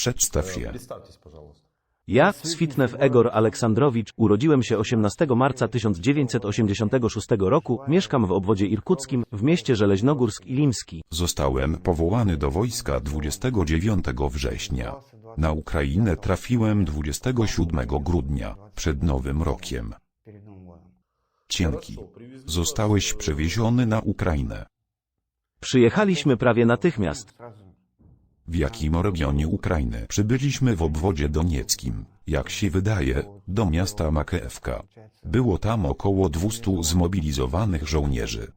Przedstaw się. Ja, Switnew Egor Aleksandrowicz, urodziłem się 18 marca 1986 roku, mieszkam w obwodzie irkuckim, w mieście Żeleźnogórsk-Ilimski. Zostałem powołany do wojska 29 września. Na Ukrainę trafiłem 27 grudnia, przed Nowym Rokiem. Cienki. Zostałeś przewieziony na Ukrainę. Przyjechaliśmy prawie natychmiast. W jakim regionie Ukrainy? Przybyliśmy w obwodzie donieckim, jak się wydaje, do miasta Makiewka. Było tam około 200 zmobilizowanych żołnierzy.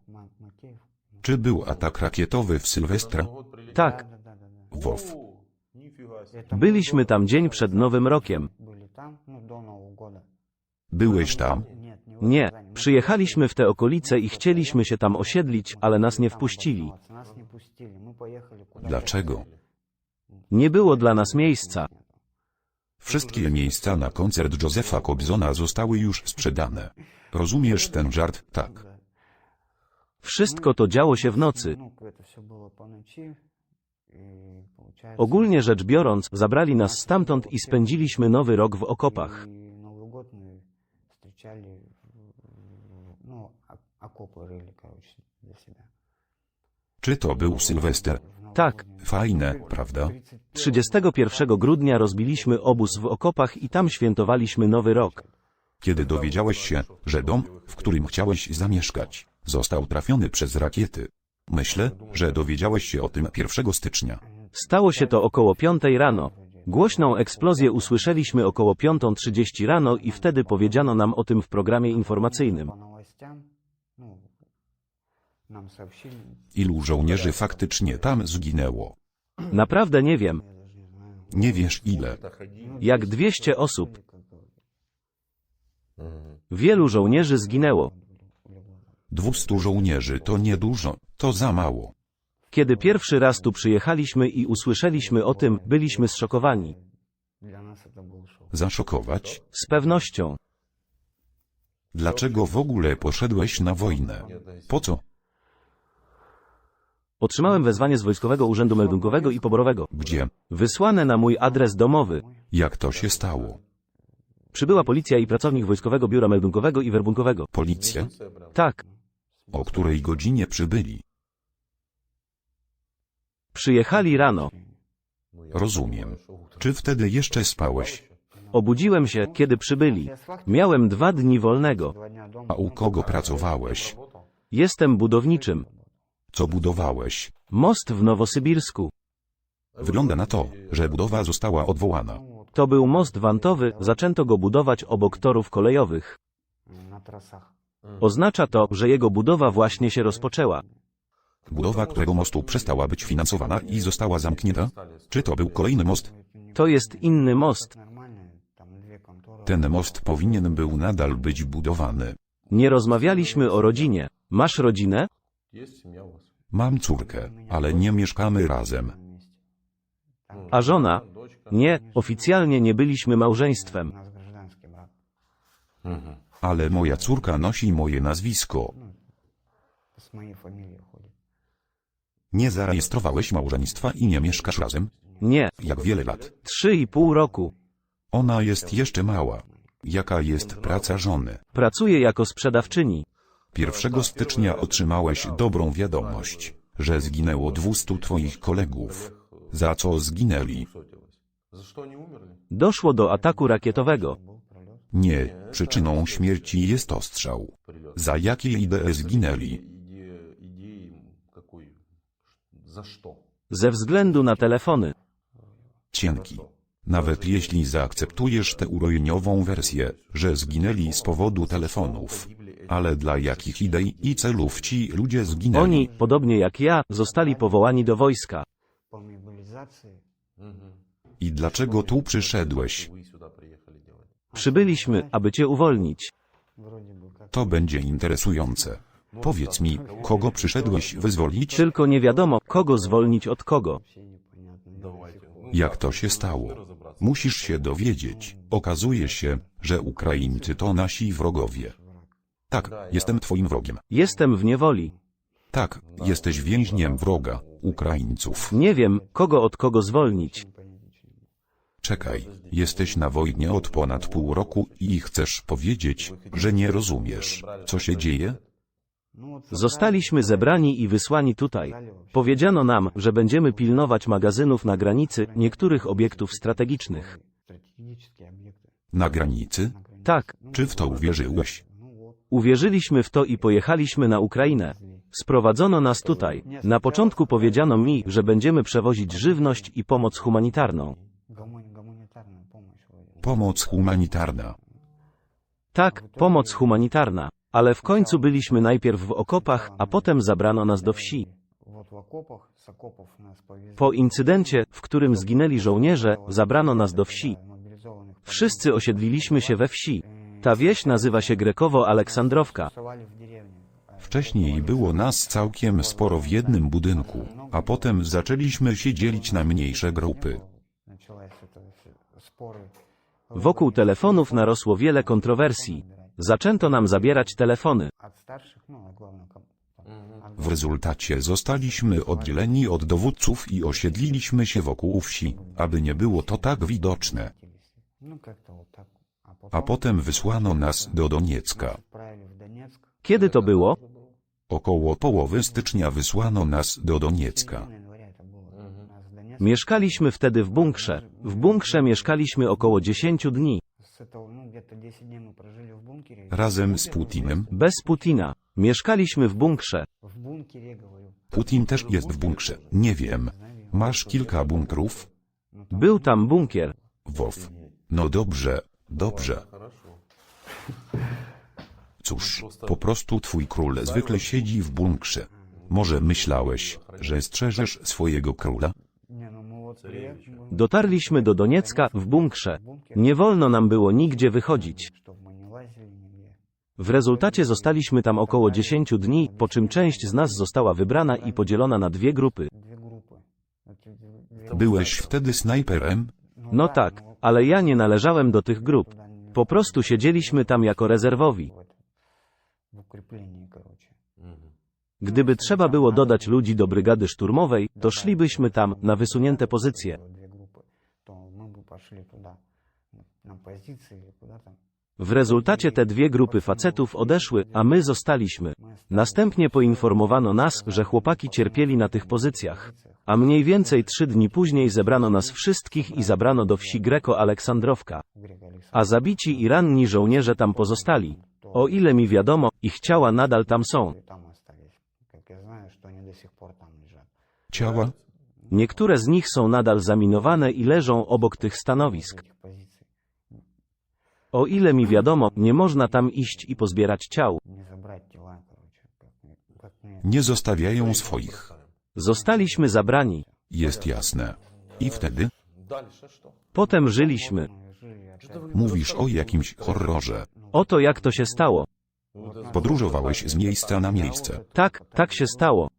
Czy był atak rakietowy w Sylwestra? Tak, WOW. byliśmy tam dzień przed Nowym Rokiem. Byłeś tam? Nie, przyjechaliśmy w te okolice i chcieliśmy się tam osiedlić, ale nas nie wpuścili. Dlaczego? Nie było dla nas miejsca. Wszystkie miejsca na koncert Józefa Kobzona zostały już sprzedane. Rozumiesz ten żart? Tak. Wszystko to działo się w nocy. Ogólnie rzecz biorąc, zabrali nas stamtąd i spędziliśmy Nowy Rok w okopach. Czy to był Sylwester? Tak, Fajne, prawda? 31 grudnia rozbiliśmy obóz w okopach i tam świętowaliśmy Nowy Rok. Kiedy dowiedziałeś się, że dom, w którym chciałeś zamieszkać, został trafiony przez rakiety? Myślę, że dowiedziałeś się o tym 1 stycznia. Stało się to około 5 rano. Głośną eksplozję usłyszeliśmy około 5:30 rano i wtedy powiedziano nam o tym w programie informacyjnym. Ilu żołnierzy faktycznie tam zginęło? Naprawdę nie wiem. Nie wiesz ile. Jak 200 osób. Wielu żołnierzy zginęło. 200 żołnierzy to niedużo, to za mało. Kiedy pierwszy raz tu przyjechaliśmy i usłyszeliśmy o tym, byliśmy zszokowani. Zaszokować? Z pewnością. Dlaczego w ogóle poszedłeś na wojnę? Po co? Otrzymałem wezwanie z Wojskowego Urzędu Meldunkowego i Poborowego. Gdzie? Wysłane na mój adres domowy. Jak to się stało? Przybyła policja i pracownik Wojskowego Biura Meldunkowego i Werbunkowego. Policja? Tak, O której godzinie przybyli? przyjechali rano. Rozumiem. Czy wtedy jeszcze spałeś? Obudziłem się, kiedy przybyli. Miałem 2 dni wolnego. A u kogo pracowałeś? Jestem budowniczym. Co budowałeś? Most w Nowosybirsku. Wygląda na to, że budowa została odwołana. To był most wantowy, zaczęto go budować obok torów kolejowych. Oznacza to, że jego budowa właśnie się rozpoczęła. Budowa którego mostu przestała być finansowana i została zamknięta? Czy to był kolejny most? To jest inny most. Ten most powinien był nadal być budowany. Nie rozmawialiśmy o rodzinie. Masz rodzinę? Mam córkę, ale nie mieszkamy razem. A żona? Nie, oficjalnie nie byliśmy małżeństwem. Ale moja córka nosi moje nazwisko. Nie zarejestrowałeś małżeństwa i nie mieszkasz razem? Nie, Jak wiele lat? 3,5 roku. Ona jest jeszcze mała. Jaka jest praca żony? Pracuję jako sprzedawczyni. 1 stycznia otrzymałeś dobrą wiadomość, że zginęło 200 twoich kolegów. Za co zginęli? Doszło do ataku rakietowego. Nie, przyczyną śmierci jest ostrzał. Za jakie idee zginęli? Ze względu na telefony. Cienki. Nawet jeśli zaakceptujesz tę urojeniową wersję, że zginęli z powodu telefonów. Ale dla jakich idei i celów ci ludzie zginęli? Oni, podobnie jak ja, zostali powołani do wojska. I dlaczego tu przyszedłeś? Przybyliśmy, aby cię uwolnić. To będzie interesujące. Powiedz mi, kogo przyszedłeś wyzwolić? Tylko nie wiadomo, kogo zwolnić od kogo. Jak to się stało? Musisz się dowiedzieć. Okazuje się, że Ukraińcy to nasi wrogowie. Tak, jestem twoim wrogiem. Jestem w niewoli. Tak, jesteś więźniem wroga, Ukraińców. Nie wiem, kogo od kogo zwolnić. Czekaj, jesteś na wojnie od ponad pół roku i chcesz powiedzieć, że nie rozumiesz, co się dzieje? Zostaliśmy zebrani i wysłani tutaj. Powiedziano nam, że będziemy pilnować magazynów na granicy, niektórych obiektów strategicznych. Na granicy? Tak, Czy w to uwierzyłeś? uwierzyliśmy w to i pojechaliśmy na Ukrainę. Sprowadzono nas tutaj. Na początku powiedziano mi, że będziemy przewozić żywność i pomoc humanitarną. Pomoc humanitarna. Tak, pomoc humanitarna. Ale w końcu byliśmy najpierw w okopach, a potem zabrano nas do wsi. Po incydencie, w którym zginęli żołnierze, zabrano nas do wsi. Wszyscy osiedliliśmy się we wsi. Ta wieś nazywa się Grekowo Aleksandrowka. Wcześniej było nas całkiem sporo w jednym budynku, a potem zaczęliśmy się dzielić na mniejsze grupy. Wokół telefonów narosło wiele kontrowersji. Zaczęto nam zabierać telefony. W rezultacie zostaliśmy oddzieleni od dowódców i osiedliliśmy się wokół wsi, aby nie było to tak widoczne. A potem wysłano nas do Doniecka. Kiedy to było? Około połowy stycznia wysłano nas do Doniecka. Mieszkaliśmy wtedy w bunkrze. W bunkrze mieszkaliśmy około 10 dni. Razem z Putinem. Bez Putina. Mieszkaliśmy w bunkrze. Putin też jest w bunkrze. Nie wiem. Masz kilka bunkrów? Był tam bunkier. WoW. No dobrze, dobrze. Cóż, po prostu twój król zwykle siedzi w bunkrze. Może myślałeś, że strzeżesz swojego króla? Dotarliśmy do Doniecka w bunkrze. Nie wolno nam było nigdzie wychodzić. W rezultacie zostaliśmy tam około 10 dni, po czym część z nas została wybrana i podzielona na dwie grupy. Byłeś wtedy snajperem? No tak, ale ja nie należałem do tych grup. Po prostu siedzieliśmy tam jako rezerwowi. Gdyby trzeba było dodać ludzi do brygady szturmowej, to szlibyśmy tam, na wysunięte pozycje. W rezultacie te dwie grupy facetów odeszły, a my zostaliśmy. Następnie poinformowano nas, że chłopaki cierpieli na tych pozycjach. A mniej więcej 3 dni później zebrano nas wszystkich i zabrano do wsi Greko-Aleksandrowka. A zabici i ranni żołnierze tam pozostali. O ile mi wiadomo, ich ciała nadal tam są. Ciała? Niektóre z nich są nadal zaminowane i leżą obok tych stanowisk. O ile mi wiadomo, nie można tam iść i pozbierać ciał. Nie zostawiają swoich. Zostaliśmy zabrani. Jest jasne. I wtedy? Potem żyliśmy. Mówisz o jakimś horrorze. Oto jak to się stało. Podróżowałeś z miejsca na miejsce. Tak się stało.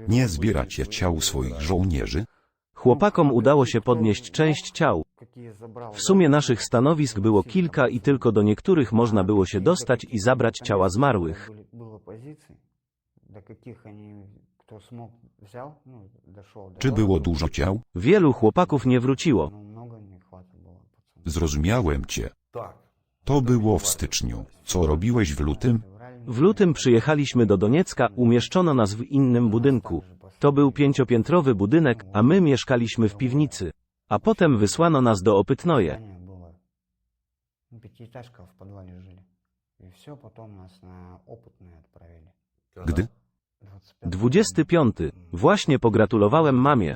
Nie zbieracie ciał swoich żołnierzy? Chłopakom udało się podnieść część ciał. W sumie naszych stanowisk było kilka i tylko do niektórych można było się dostać i zabrać ciała zmarłych. Czy było dużo ciał? Wielu chłopaków nie wróciło. Zrozumiałem cię. To było w styczniu. Co robiłeś w lutym? W lutym przyjechaliśmy do Doniecka, umieszczono nas w innym budynku. To był 5-piętrowy budynek, a my mieszkaliśmy w piwnicy. A potem wysłano nas do Opytnoje. Gdy? 25. Właśnie pogratulowałem mamie.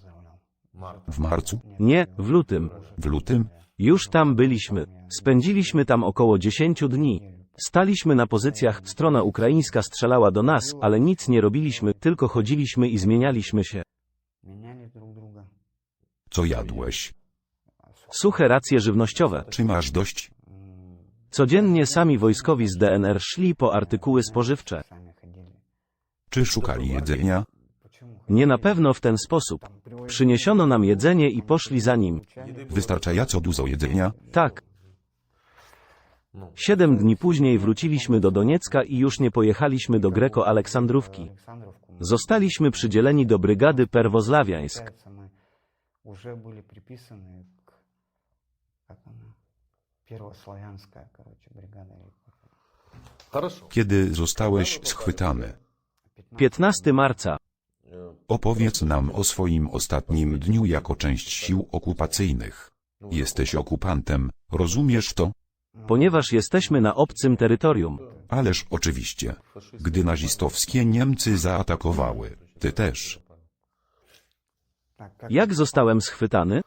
W marcu? Nie, w lutym. W lutym? Już tam byliśmy. Spędziliśmy tam około 10 dni. Staliśmy na pozycjach, strona ukraińska strzelała do nas, ale nic nie robiliśmy, tylko chodziliśmy i zmienialiśmy się. Co jadłeś? Suche racje żywnościowe. Czy masz dość? Codziennie sami wojskowi z DNR szli po artykuły spożywcze. Czy szukali jedzenia? Nie na pewno w ten sposób. Przyniesiono nam jedzenie i poszli za nim. Wystarczająco dużo jedzenia? Tak. 7 dni później wróciliśmy do Doniecka i już nie pojechaliśmy do Greko-Aleksandrówki. Zostaliśmy przydzieleni do brygady Perwozlawiańsk. Первославянская, короче, бригада. Хорошо. Kiedy zostałeś schwytany? 15 marca. Opowiedz nam o swoim ostatnim dniu jako część sił okupacyjnych. Jesteś okupantem, rozumiesz to? Ponieważ jesteśmy na obcym terytorium. Ależ oczywiście. Gdy nazistowskie Niemcy zaatakowały, ty też. Jak zostałem schwytany?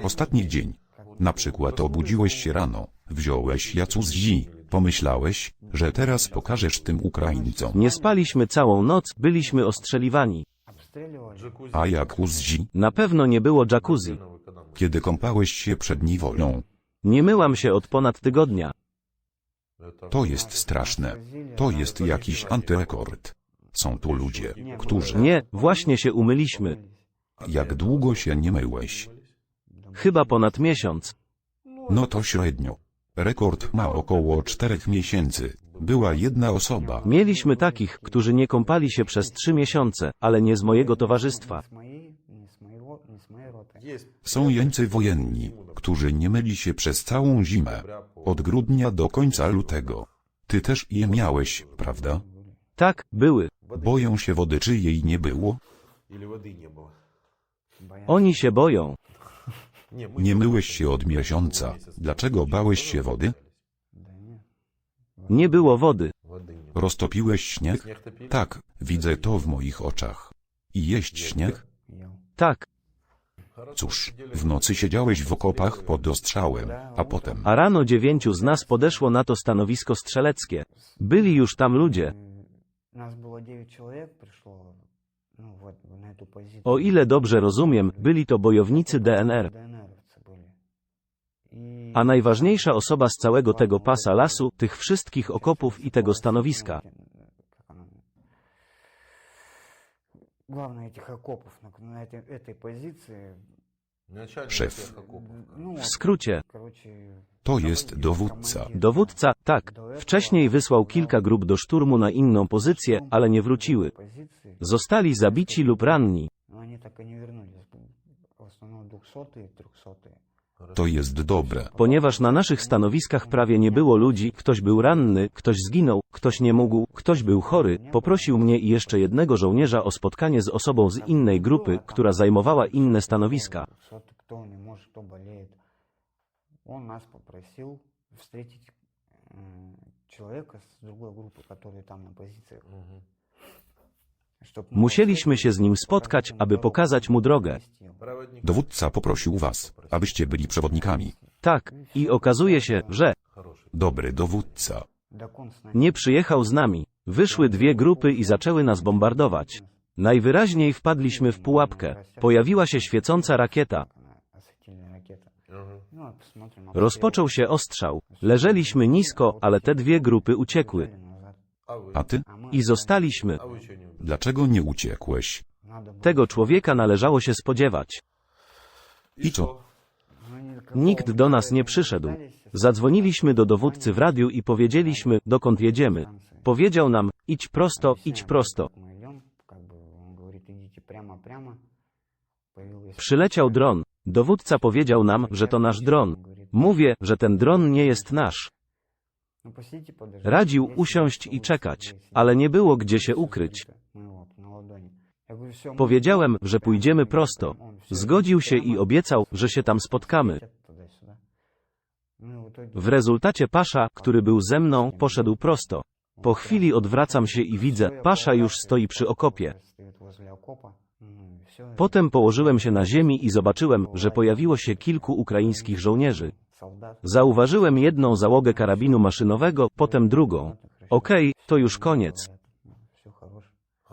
Ostatni dzień. Na przykład obudziłeś się rano, wziąłeś Jacuzzi, pomyślałeś, że teraz pokażesz tym Ukraińcom. Nie spaliśmy całą noc, byliśmy ostrzeliwani. A Jacuzzi? Na pewno nie było jacuzzi. Kiedy kąpałeś się przed niewolą. Nie myłam się od ponad tygodnia. To jest straszne. To jest jakiś antyrekord. Są tu ludzie, którzy... Nie, właśnie się umyliśmy. Jak długo się nie myłeś? Chyba ponad miesiąc. No to średnio. Rekord ma około 4 miesięcy. Była jedna osoba. Mieliśmy takich, którzy nie kąpali się przez 3 miesiące, ale nie z mojego towarzystwa. Są jeńcy wojenni, którzy nie myli się przez całą zimę. Od grudnia do końca lutego. Ty też je miałeś, prawda? Tak, były. Boją się wody, czy jej nie było? Oni się boją. Nie myłeś się od miesiąca. Dlaczego bałeś się wody? Nie było wody. Roztopiłeś śnieg? Tak, widzę to w moich oczach. I jeść śnieg? Tak, Cóż, w nocy siedziałeś w okopach pod ostrzałem, a potem... a rano 9 z nas podeszło na to stanowisko strzeleckie. Byli już tam ludzie. Нас было 9 человек, пришло, ну, вот, на эту позицию. O ile dobrze rozumiem, byli to bojownicy DNR. ДНРовцы были. И A najważniejsza osoba z całego tego pasa lasu, tych wszystkich okopów i tego stanowiska. как она, главное этих окопов на этой позиции. Szef. Ну, W skrócie, короче, To jest dowódca. dowódca, tak, wcześniej wysłał kilka grup do szturmu na inną pozycję, ale nie wróciły. позиции. Zostali zabici lub ranni. Но они так и не вернулись. В основном 200-е, 300-е. To jest dobre. Ponieważ na naszych stanowiskach prawie nie było ludzi, ktoś był ranny, ktoś zginął, ktoś nie mógł, ktoś był chory, poprosił mnie i jeszcze jednego żołnierza o spotkanie z osobą z innej grupy, która zajmowała inne stanowiska. Кто не может, кто болеет. Он нас попросил встретить человека с другой группы, который там на позициях. Чтоб мы Musieliśmy się z nim spotkać, aby pokazać mu drogę. Dowódca poprosił was, abyście byli przewodnikami. Tak, i okazuje się, że Dobry dowódca. Дакон с нами. nie przyjechał z nami. Wyszły 2 grupy i zaczęły nas bombardować. Najwyraźniej wpadliśmy w pułapkę. Pojawiła się świecąca rakieta. Осветильная ракета. Ну, а посмотрим. Rozpoczął się ostrzał. Leżeliśmy nisko, ale te 2 grupy uciekły. Назад. A ty? А мы I zostaliśmy. Dlaczego nie uciekłeś? надо было. Tego człowieka należało się spodziewać. I co? Nikt do nas nie przyszedł. Zadzwoniliśmy do dowódcy w radiu i powiedzieliśmy, dokąd jedziemy. Powiedział nam, idź prosto, idź prosto. Мы идем, как бы он говорит, идите прямо, прямо. Появилась Przyleciał dron. Dowódca powiedział nam, że to nasz dron. Mówię, że ten dron nie jest nasz. Ну, посидите, подождите. Radził Есть usiąść место, i лучше czekać, посидите. ale nie było gdzie się ukryć. Мы вот на ладони. Я говорю, всё, мы Powiedziałem, идем że прямо, pójdziemy прямо. prosto. Он, всё, Zgodził się i прямо. obiecał, że się tam spotkamy. Туда-сюда. Ну, в итоге- W rezultacie Pasza, który był ze mną, poszedł prosto. Po chwili odwracam się i widzę, Pasza już stoi przy okopie. Стоит возле окопа. Ну, и всё. Potem położyłem się na ziemi i zobaczyłem, że pojawiło się kilku ukraińskich żołnierzy. Солдат. Zauważyłem jedną załogę karabinu maszynowego, potem drugą. Okej, to już koniec. Все хорошо.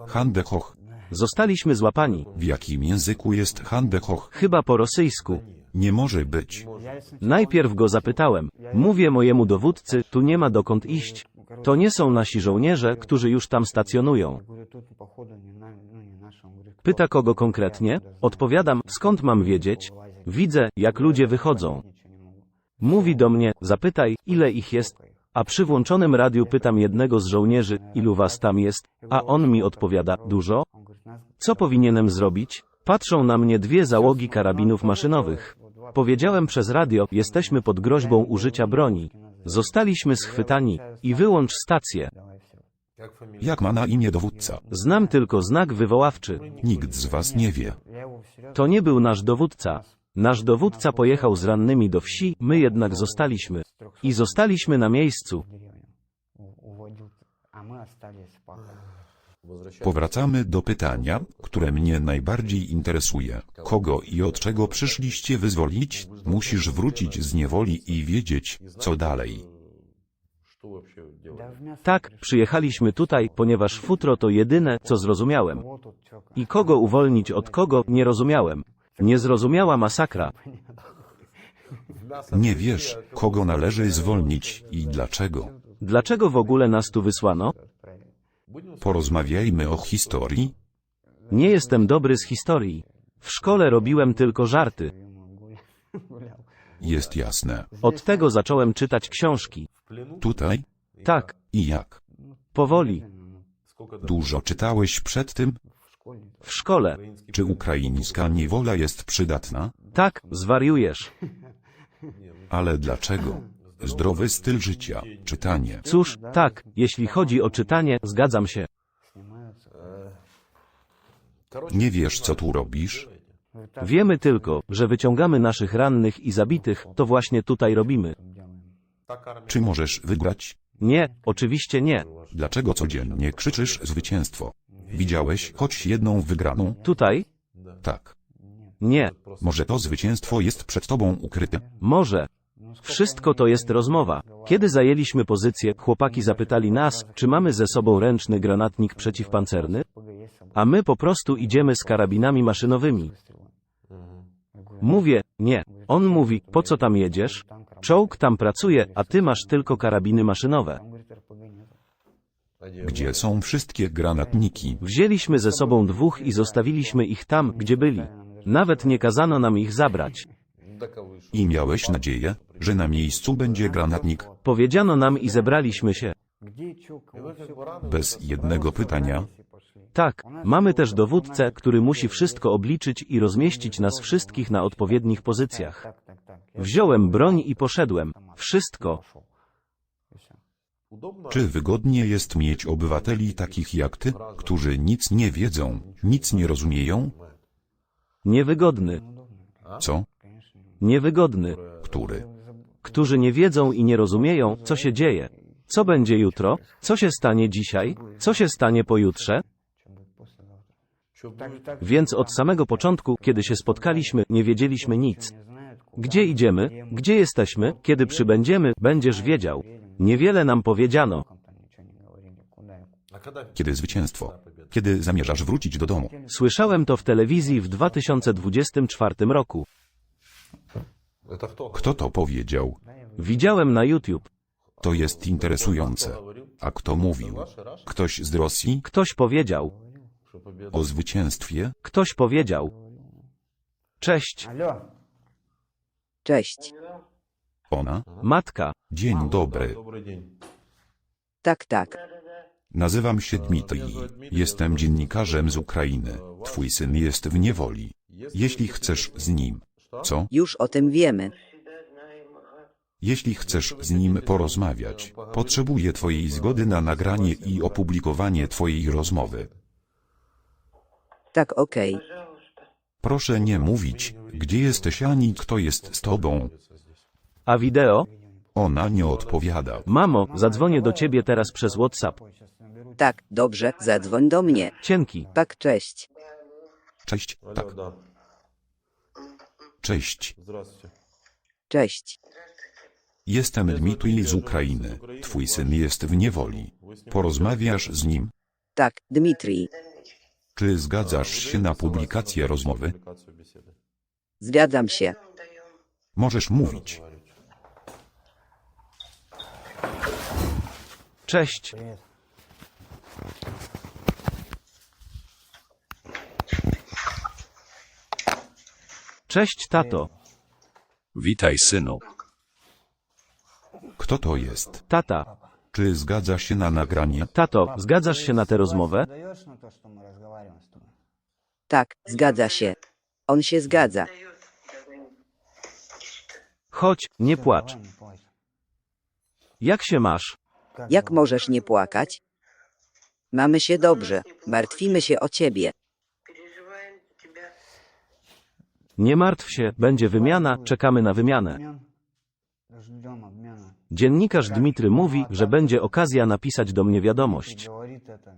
Handehoch. Zostaliśmy złapani. W jakim języku jest Handehoch? Chyba po rosyjsku. Nie może być. Я сначала- Najpierw go zapytałem. Mówię mojemu dowódcy, tu nie ma dokąd iść. To nie są nasi żołnierze, którzy już tam stacjonują. Я говорю, тут походу не наши. Он говорит, кто? Pyta kogo konkretnie? Odpowiadam, skąd mam wiedzieć? Widzę, jak ludzie wychodzą. Ничего не могу. Mówi do mnie, zapytaj, ile ich jest. A przy włączonym radiu pytam jednego z żołnierzy, ilu was tam jest, a on mi odpowiada, dużo? Он говорит, нас Co powinienem zrobić? Patrzą na mnie 2 załogi karabinów maszynowych. Powiedziałem przez radio, jesteśmy pod groźbą użycia broni. Zostaliśmy schwytani. I wyłącz stację. Как фамилия? Jak ma na imię dowódca? Znam tylko znak wywoławczy. Nikt z was nie wie. To nie był nasz dowódca. Nasz dowódca pojechał z rannymi do wsi, my jednak zostaliśmy. I zostaliśmy na miejscu. А мы остались пахать. Возвращайтесь. Powracamy do pytania, które mnie najbardziej interesuje. Kogo i od czego przyszliście wyzwolić? Musisz wrócić z niewoli i wiedzieć, co dalej. Что вообще делать? Да в мясо Tak, przyjechaliśmy tutaj, ponieważ futro to jedyne, co zrozumiałem. вот тут чё, I kogo uwolnić od kogo, nie rozumiałem. Niezrozumiała masakra. Nie wiesz, kogo należy zwolnić i dlaczego. Dlaczego w ogóle nas tu wysłano? Porozmawiajmy o historii. Nie jestem dobry z historii. W szkole robiłem tylko żarty. гулял. Jest jasne. Od tego zacząłem czytać książki. В плену? Tutaj? Tak, I jak? powoli. Сколько Dużo czytałeś przed tym? В школе. W szkole. Czy ukraińska niewola jest przydatna? Tak, zwariujesz. Ale dlaczego? Zdrowy styl życia, czytanie. Cóż, tak, jeśli chodzi o czytanie, zgadzam się. Снимаются. Короче, Nie wiesz, co tu robisz? Вот так Wiemy tylko, że wyciągamy naszych rannych i zabitych, to właśnie tutaj robimy. делаем. так армия. Czy możesz wygrać? Nie, oczywiście nie. Dlaczego codziennie krzyczysz zwycięstwo? Widziałeś choć jedną wygraną? Tutaj? Tak. Nie. Może to zwycięstwo jest przed tobą ukryte? Może. Wszystko to jest rozmowa. Kiedy zajęliśmy pozycję, chłopaki zapytali nas, czy mamy ze sobą ręczny granatnik przeciwpancerny, a my po prostu idziemy z karabinami maszynowymi. Mówię, nie. On mówi, po co tam jedziesz? Czołg tam pracuje, a ty masz tylko karabiny maszynowe. Он говорит, РПГ нет. А где Gdzie są wszystkie granatniki? Wzięliśmy ze sobą dwóch i zostawiliśmy ich tam, gdzie byli. Nawet nie kazano nam ich zabrać. Так, а вы что? I miałeś nadzieję, że na miejscu będzie granatnik? Powiedziano nam i zebraliśmy się. Где чё, кого всё Bez jednego pytania. собрались и пошли. Tak, mamy też dowódcę, który musi wszystko obliczyć i rozmieścić nas wszystkich na odpowiednich pozycjach. Так, так, так. Я Wziąłem broń i poszedłem. Wszystko. пошёл. И всё. Удобно? Czy wygodnie jest mieć obywateli takich jak ty, którzy nic nie wiedzą, nic nie rozumieją? Niewygodny. Co? Конечно. Niewygodny. Który? Którzy nie wiedzą i nie rozumieją, co się dzieje. Co będzie jutro? Co się stanie dzisiaj? Co się stanie pojutrze? Что будет послезавтра? Что будет? Так Więc od samego początku, kiedy się spotkaliśmy, nie wiedzieliśmy nic. не знают, куда Gdzie idziemy? Gdzie jesteśmy? Kiedy przybędziemy, będziesz wiedział. Niewiele nam powiedziano. там ничего не говорили, куда и А когда? Kiedy zwycięstwo? Kiedy zamierzasz wrócić do domu? Słyszałem to w telewizji w 2024 roku. Это кто? Kto to powiedział? Widziałem na YouTube. To jest interesujące. Говорил, A kto mówił? Ваши, Раш? Ktoś z Rosji? Ktoś powiedział. Что победа? O zwycięstwie? Ktoś powiedział. Cześć. Алло, Cześć. Ona? Matka. Dzień dobry. Добрый день. Tak, tak. Nazywam się Dmitrij. Jestem dziennikarzem z Ukrainy. Twój syn jest w niewoli. Jeśli chcesz z nim. Co? Już o tym wiemy. Jeśli chcesz z nim porozmawiać, potrzebuję twojej zgody na nagranie i opublikowanie twojej rozmowy. Tak, okej. Proszę nie mówić, gdzie jesteś ani kto jest z tobą. A wideo? Ona nie odpowiada. Mamo, zadzwonię do ciebie teraz przez WhatsApp. сейчас наберу. Tak, dobrze, zadzwoń do mnie. Cienki. Tak, cześć. Cześć, Алло, tak, да. cześć. Здравствуйте. Cześć. Jestem Dmitrij z Ukrainy. Twój syn jest w niewoli. Porozmawiasz z nim? Tak, Dmitrij. Czy zgadzasz się na publikację rozmowy? Публикацию беседы. Zgadzam się. Możesz mówić. Cześć. Привет. Cześć, tato. Witaj, synu. Kto to jest? Tata. Czy zgadza się na nagranie? Tato, zgadzasz się na tę rozmowę? Даешь на то, что мы разговариваем с тобой? Tak, zgadza się. On się zgadza. Chodź, nie Всё, płacz. давай, не плачь. Jak się masz? Как Jak дела? możesz nie płakać? Mamy się dobrze. Martwimy się o ciebie. Переживаем тебя. Nie martw się, będzie wymiana, czekamy na wymianę. Обмен. Ждем обмена. Dziennikarz Dmitry mówi, że będzie okazja napisać do mnie Дмитрий wiadomość. говорит это.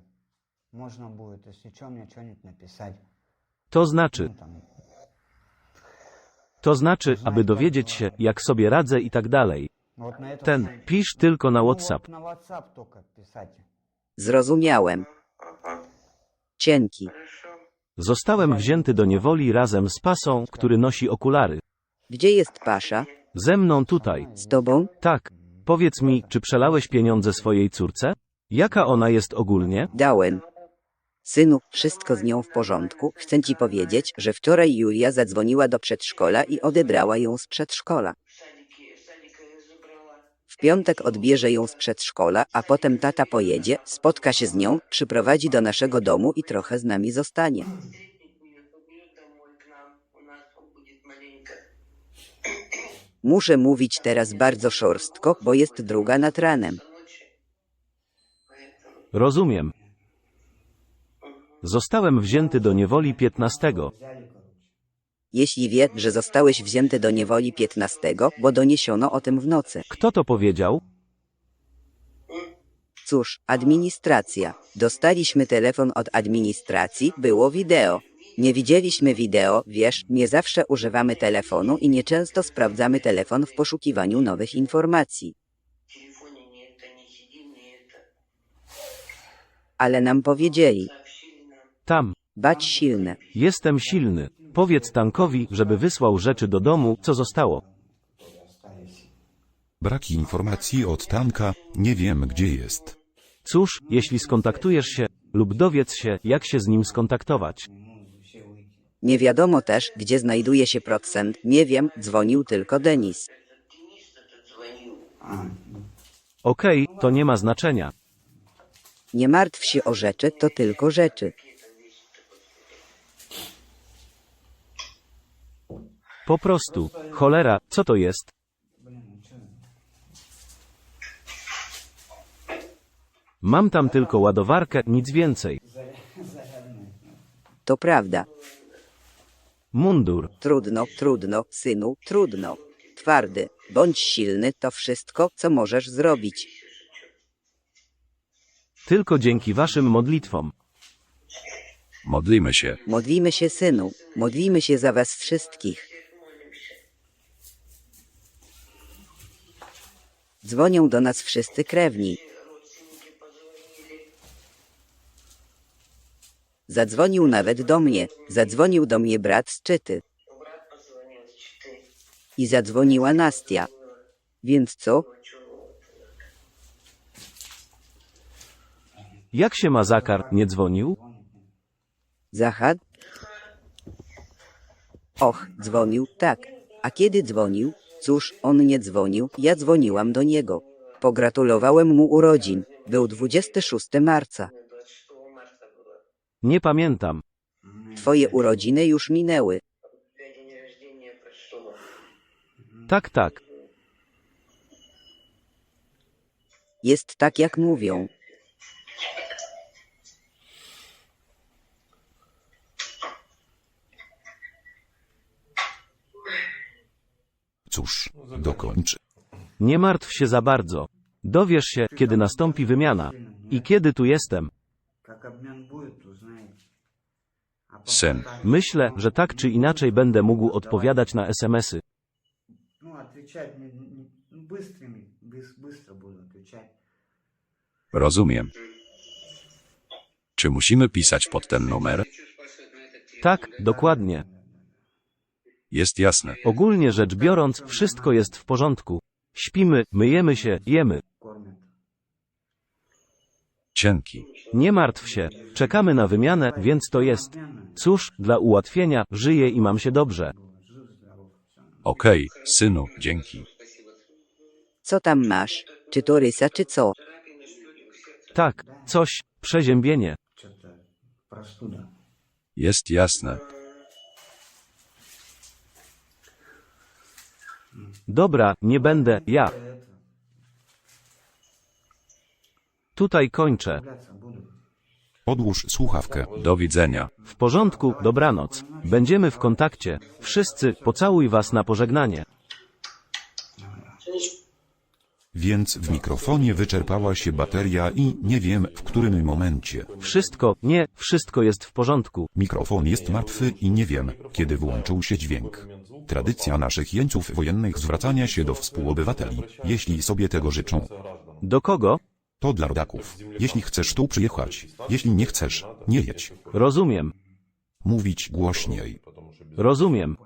Можно будет, если что, мне что-нибудь написать. To znaczy, Ну, там, aby dowiedzieć się, jak sobie radzę i tak dalej. вот на этом Ten, самом- pisz tylko na Ну, WhatsApp. вот на WhatsApp только писать. Zrozumiałem. Ага, Cienki. хорошо. Zostałem wzięty do niewoli razem z pasą, który nosi okulary. Gdzie jest Pasza? Ze mną tutaj. Z tobą? Tak. Powiedz mi, czy przelałeś pieniądze swojej córce? Jaka ona jest ogólnie? Dałem. Synu, wszystko z nią w porządku. Chcę ci powiedzieć, że wczoraj Julia zadzwoniła do przedszkola i odebrała ją z przedszkola. Садика я забрала. W piątek odbierze ją z przedszkola, a potem tata pojedzie, spotka się z nią, przyprowadzi do naszego domu i trochę z nami zostanie. Встретит ее, побьет домой к нам. У нас будет маленько. Muszę mówić teraz bardzo szorstko, bo jest druga nad ranem. До ночи. Поэтому. Rozumiem. Zostałem wzięty do niewoli 15. Jeśli wie, że zostałeś wzięty do niewoli 15, bo doniesiono o tym w nocy. Kto to powiedział? Cóż, administracja. Dostaliśmy telefon od administracji, było wideo. Nie widzieliśmy wideo, wiesz, nie zawsze używamy telefonu i nieczęsto sprawdzamy telefon w poszukiwaniu nowych informacji. В телефоне не это, не сидим, не это. Ale nam powiedzieli, Сообщили нам. Tam. bać silne. Jestem silny. Powiedz Tankowi, żeby wysłał rzeczy do domu, co zostało. Brak informacji od Tanka, nie wiem gdzie jest. Cóż, jeśli skontaktujesz się, lub dowiedz się, jak się z nim skontaktować. Nie wiadomo też, gdzie znajduje się procent, nie wiem, dzwonił tylko Denis. Денис этот звонил. Okej, to nie ma znaczenia. Nie martw się o rzeczy, to tylko rzeczy. Po prostu. Cholera, co to jest? Mam tam tylko ładowarkę, nic więcej. To prawda. Mundur. Trudno, trudno, synu, trudno. Twardy, bądź silny, to wszystko, co możesz zrobić. Tylko dzięki waszym modlitwom. Modlimy się. Modlimy się, synu. Modlimy się za was wszystkich. Dzwonią do nas wszyscy krewni. Zadzwonił nawet do mnie. Zadzwonił do mnie brat z Czyty. Брат позвонил с Читы. I zadzwoniła Nastia. Więc co? Jak się ma Zakar, nie dzwonił? Zachad? Och, dzwonił, tak. A kiedy dzwonił? Cóż, on nie dzwonił, ja dzwoniłam do niego. Pogratulowałem mu urodzin. Był 26 marca. 26 марта было. Nie pamiętam. Twoje urodziny już minęły. У тебя день рождения прошло. Tak, tak. Jest tak, jak mówią. Cóż, dokończ. Nie martw się za bardzo. Dowiesz się, kiedy nastąpi wymiana. I kiedy tu jestem. Как обмен будет, узнаете. А пока Сын. так, Myślę, że tak czy inaczej będę mógł odpowiadać na SMS-y. Ну, отвечать быстрыми, быстро буду отвечать. Rozumiem. Czy musimy pisać pod ten numer? Tak, dokładnie. Jest jasne. Ogólnie rzecz biorąc, wszystko jest w porządku. Śpimy, myjemy się, jemy. Кормят. Cienki. Nie martw się. Czekamy na wymianę, więc to jest. Cóż, dla ułatwienia, żyję i mam się dobrze. Okej, synu, dzięki. Co tam masz? Czy to rysa, czy co? Tak, coś, przeziębienie. Что-то простуда. Jest jasne. Dobra, nie będę, ja. Tutaj kończę. Odłóż słuchawkę. Do widzenia. W porządku, dobranoc. Będziemy w kontakcie. Wszyscy, pocałuj was na pożegnanie. Więc w mikrofonie wyczerpała się bateria i nie wiem w którym momencie. Wszystko jest w porządku. Mikrofon jest martwy i nie wiem, kiedy włączył się dźwięk. Tradycja naszych jeńców wojennych zwracania się do współobywateli, jeśli sobie tego życzą. Do kogo? To dla rodaków. Jeśli chcesz tu przyjechać, jeśli nie chcesz, nie jedź. Rozumiem. Mówić głośniej. Rozumiem.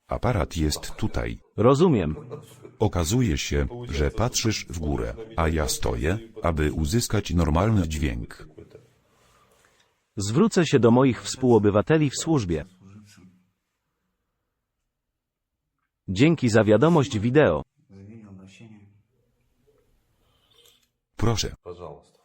Aparat jest tutaj. Rozumiem. Okazuje się, że patrzysz w górę, a ja stoję, aby uzyskać normalny dźwięk. Zwrócę się do moich współobywateli w służbie. Dzięki za wiadomość wideo. Proszę. Пожалуйста.